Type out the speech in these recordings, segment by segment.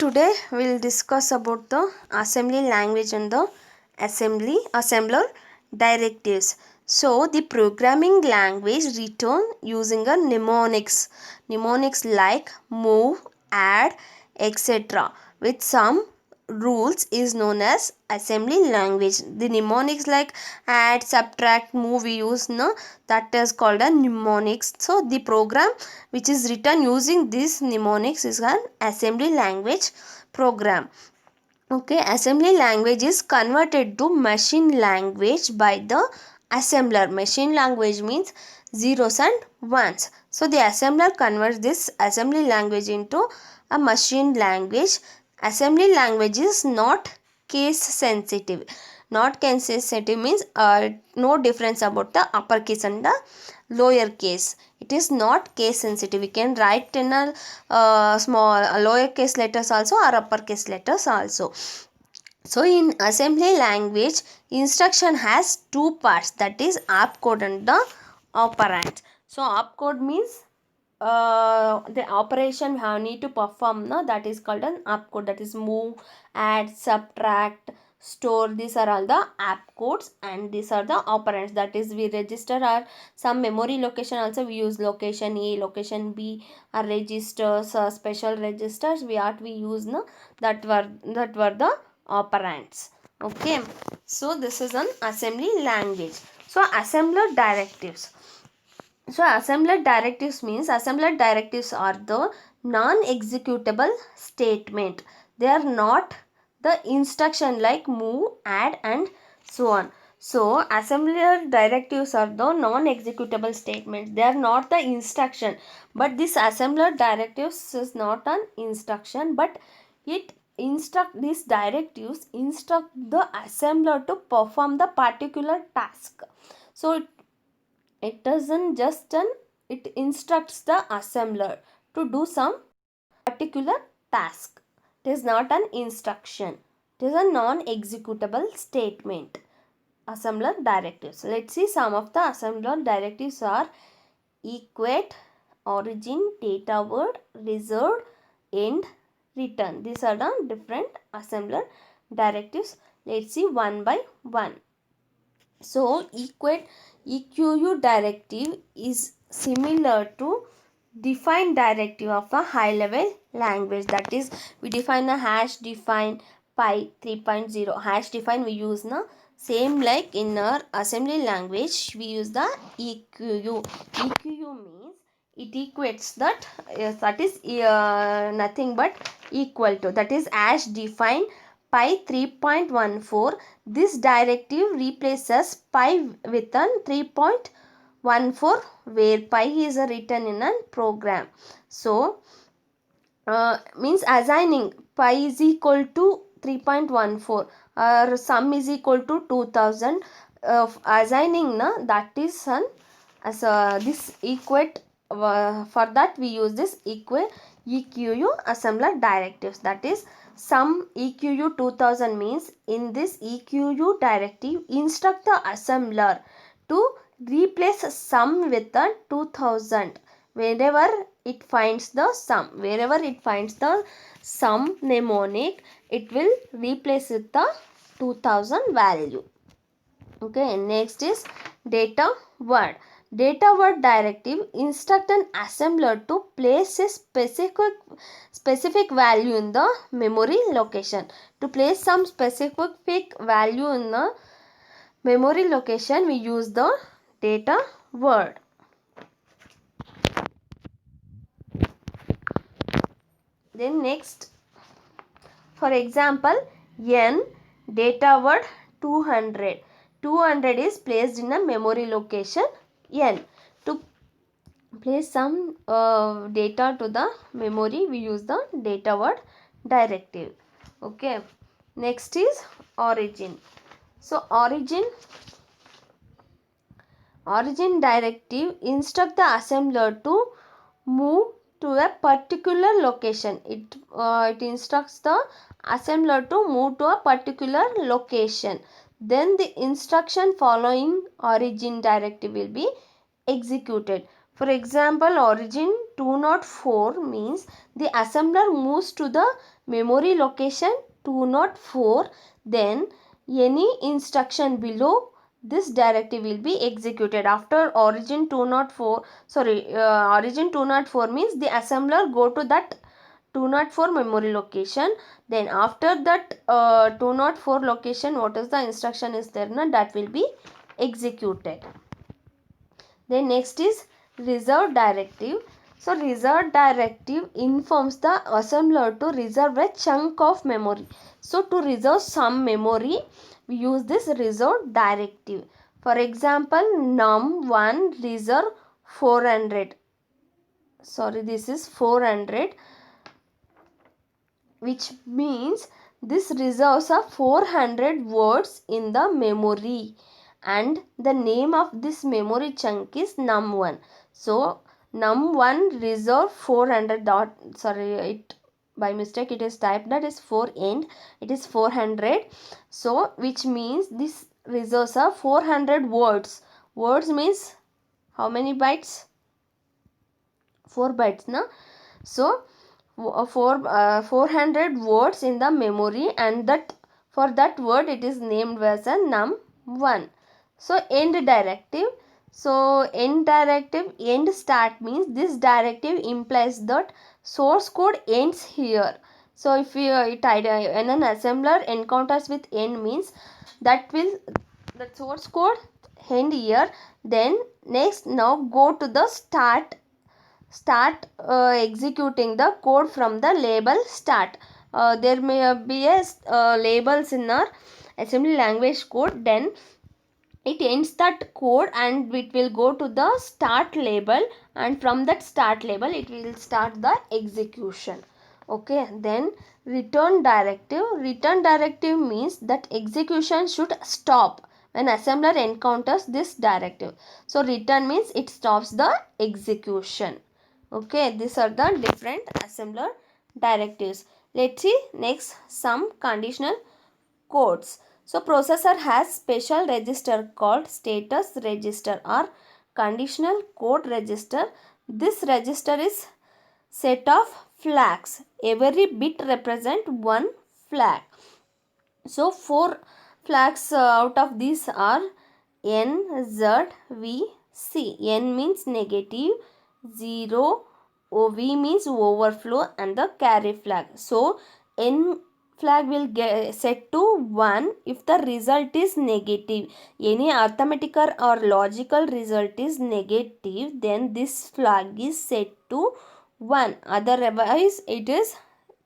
Today we'll discuss about the assembly language and the assembler directives. So the programming language written using a mnemonics like move, add, etc. with some rules is known as assembly language. The mnemonics like add, subtract, move we use that is called a mnemonics. So the program which is written using this mnemonics is an assembly language program. Okay, assembly language is converted to machine language by the assembler. Machine language means zeros and ones. So the assembler converts this assembly language into a machine language. Assembly language is not case sensitive. Not case sensitive means no difference about the uppercase and the lower case. It is not case sensitive. We can write in a small lower case letters also or uppercase letters also. So in assembly language, instruction has two parts, that is opcode and the operand. So opcode means the operation we need to perform, that is called an opcode, that is move, add, subtract, store. These are all the opcodes and these are the operands, that is we register our some memory location also we use location A, location B, or registers, special registers we use that were the operands. Okay, so this is an assembly language. So assembler directives. So assembler directives means assembler directives are the non-executable statement. They are not the instruction like move, add and so on. So assembler directives are the non-executable statements. They are not the instruction. But this assembler directives is not an instruction, but these directives instruct the assembler to perform the particular task. So it doesn't just it instructs the assembler to do some particular task. It is not an instruction. It is a non-executable statement. Assembler directives. Let's see some of the assembler directives are equate, origin, data word, reserved, end, return. These are the different assembler directives. Let's see one by one. So equate EQU directive is similar to define directive of a high level language, that is we define a hash define pi 3.0 hash define we use same like in our assembly language we use the EQU. EQU means it equates that is nothing but equal to, that is hash define pi 3.14. This directive replaces pi with an 3.14 where pi is written in a program. So means assigning pi is equal to 3.14 or sum is equal to 2000. Assigning that is an as this equate for that we use this EQU assembler directives, that is sum EQU 2000 means in this EQU directive instruct the assembler to replace sum with the 2000 wherever it finds the sum. Wherever it finds the sum mnemonic, it will replace with the 2000 value. Okay, next is data word. Data word directive instruct an assembler to place a specific value in the memory location. To place some specific value in the memory location, we use the data word. Then next, for example, n data word 200. 200 is placed in a memory location n. To place some data to the memory, we use the data word directive. Okay, next is origin. So origin directive instruct the assembler to move to a particular location. It instructs the assembler to move to a particular location. Then the instruction following origin directive will be executed. For example, origin 204 means the assembler moves to the memory location 204, then any instruction below this directive will be executed. After origin 204, origin 204 means the assembler go to that 204 memory location. Then after that 204 location, what is the instruction is there na, that will be executed. Then next is reserve directive. So reserve directive informs the assembler to reserve a chunk of memory. So to reserve some memory, we use this reserve directive. For example, num1 reserve 400. Sorry, this is 400, which means this reserves a 400 words in the memory, and the name of this memory chunk is num1. So num1 reserve 400 dot, sorry, it by mistake it is typed that is 4 end, it is 400. So which means this reserves a 400 words. Words means how many bytes? 4 bytes na. So 400 words in the memory, and that for that word it is named as a num1. So end directive. So end directive, end start means this directive implies that source code ends here. So if when an assembler encounters with end means that will the source code end here. Then next, now go to the start executing the code from the label start. There may be a labels in our assembly language code. Then it ends that code and it will go to the start label, and from that start label it will start the execution. Okay, then return directive. Return directive means that execution should stop when assembler encounters this directive. So return means it stops the execution. Okay, these are the different assembler directives. Let's see next some conditional codes. So processor has special register called status register or conditional code register. This register is set of flags. Every bit represent one flag. So 4 flags out of these are N, Z, V, C. N means negative, 0, V means overflow, and the carry flag. So N flag will get set to 1 if the result is negative. Any arithmetical or logical result is negative, then this flag is set to 1. Otherwise it is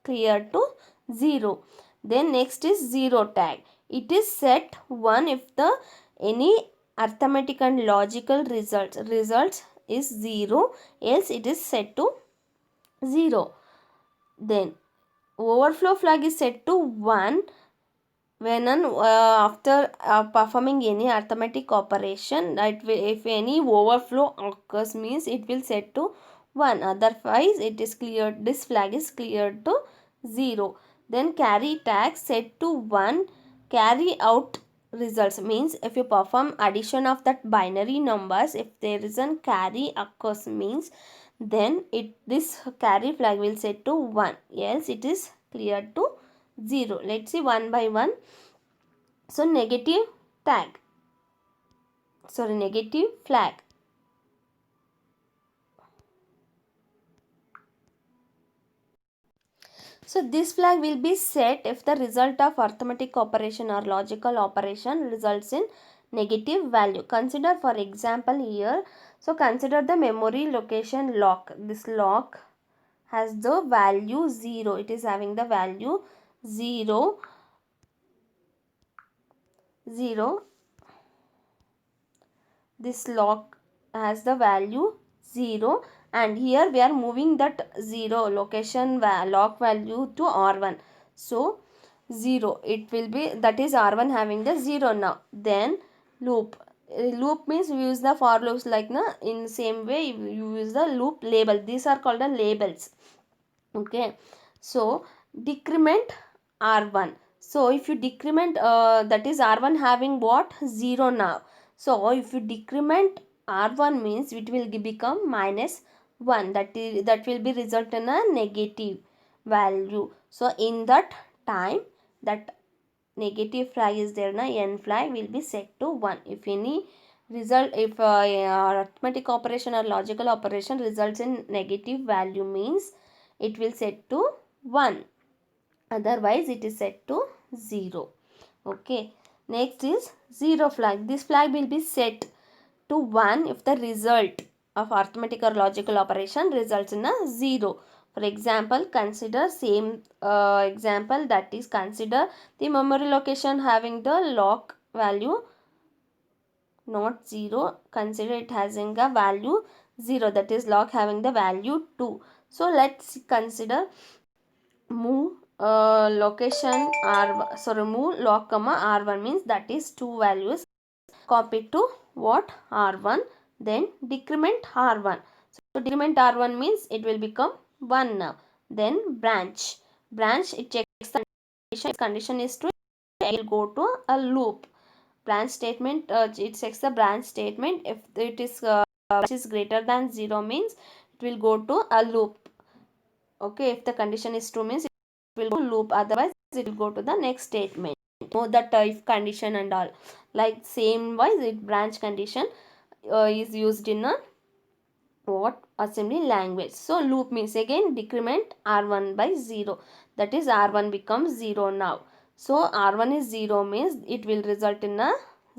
clear to 0. Then next is 0 tag. It is set 1 if the any arithmetic and logical results is 0, else it is set to 0. Then overflow flag is set to 1 when after performing any arithmetic operation. That if any overflow occurs means it will set to 1, otherwise it is cleared, this flag is cleared to 0. Then carry tag set to 1. Carry out results means if you perform addition of that binary numbers, if there is a carry occurs means then this carry flag will set to 1, else it is cleared to 0. Let's see one by one. So negative tag, sorry, negative flag. So this flag will be set if the result of arithmetic operation or logical operation results in negative value. Consider for example here. So consider the memory location lock. This lock has the value 0. It is having the value 0, 0. This lock has the value 0, and here we are moving that 0 location lock value to R1. So 0 it will be, that is R1 having the 0 now. Then loop. Loop means we use the for loops like in same way you use the loop label. These are called the labels. Okay, so decrement R1. So if you decrement that is R1 having what, 0 now. So if you decrement R1 means it will become -1. That will be result in a negative value. So in that time that negative flag is there, na n flag will be set to 1. If any result, if arithmetic operation or logical operation results in negative value means it will set to 1, otherwise it is set to 0. Okay, next is 0 flag. This flag will be set to 1 if the result of arithmetic or logical operation results in a 0. For example, consider same example, that is, consider the memory location having the lock value not 0, consider it having a value 0, that is lock having the value 2. So let's consider move location r, sorry, move lock comma r1 means that is 2 values copy to what, r1, then decrement r1. So decrement r1 means it will become 1 now. Then branch it checks the condition is true, it will go to a loop. Branch statement, it checks the branch statement. If it is greater than 0 means it will go to a loop. Okay, if the condition is true means it will go to loop, otherwise it will go to the next statement. Know that if condition and all, like same wise it branch condition is used in a what, assembly language. So loop means again decrement r1 by 0, that is r1 becomes 0 now. So r1 is 0 means it will result in a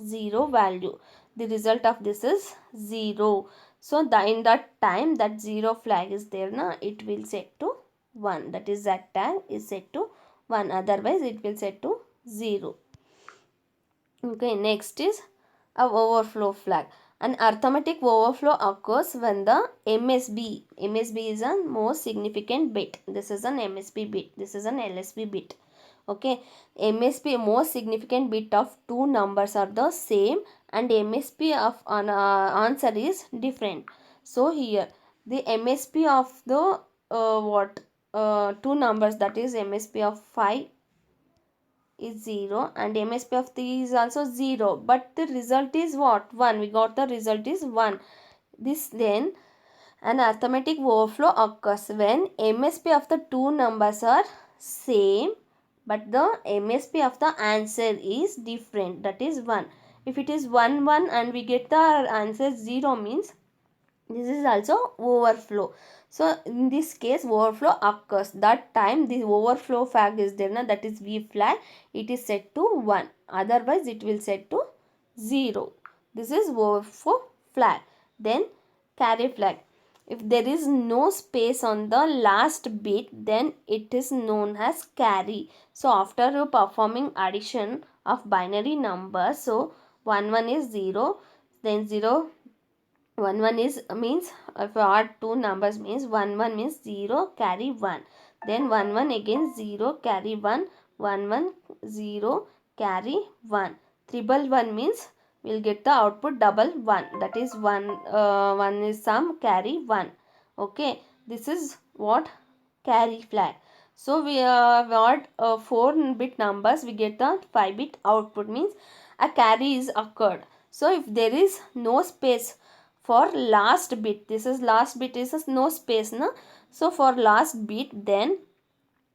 0 value. The result of this is 0. So in that time that 0 flag is there na, it will set to 1, that is that tag is set to 1, otherwise it will set to 0. Okay, next is a overflow flag. An arithmetic overflow occurs when the MSB is a most significant bit. This is an MSB bit. This is an LSB bit. Okay, MSB most significant bit of two numbers are the same and MSB of an answer is different. So here the MSB of the two numbers, that is MSB of 5 is 0 and MSP of 3 is also 0, but the result is what, 1. We got the result is 1. This then an arithmetic overflow occurs when MSP of the two numbers are same but the MSP of the answer is different, that is 1. If it is 1 1 and we get the answer 0 means this is also overflow. So in this case overflow occurs, that time the overflow flag is there na, that is V flag, it is set to 1, otherwise it will set to 0. This is overflow flag. Then carry flag. If there is no space on the last bit then it is known as carry. So after you performing addition of binary numbers, so 1 1 is 0, then 0 1 1 is means if you add two numbers means 1 1 means 0 carry 1, then 1 1 again 0 carry 1, 1 1 0 carry 1. Triple 1 means we'll get the output double 1, that is 1 is sum carry 1. Okay, this is what carry flag. So we got 4 bit numbers, we get the 5 bit output means a carry is occurred. So if there is no space for last bit, this is last bit is no space na, so for last bit then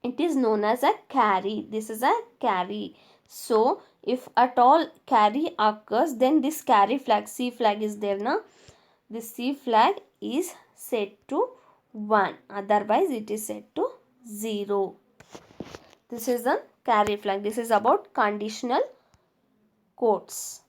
it is known as a carry. This is a carry. So if at all carry occurs then this carry flag, C flag is there na, this C flag is set to 1, otherwise it is set to 0. This is a carry flag. This is about conditional codes.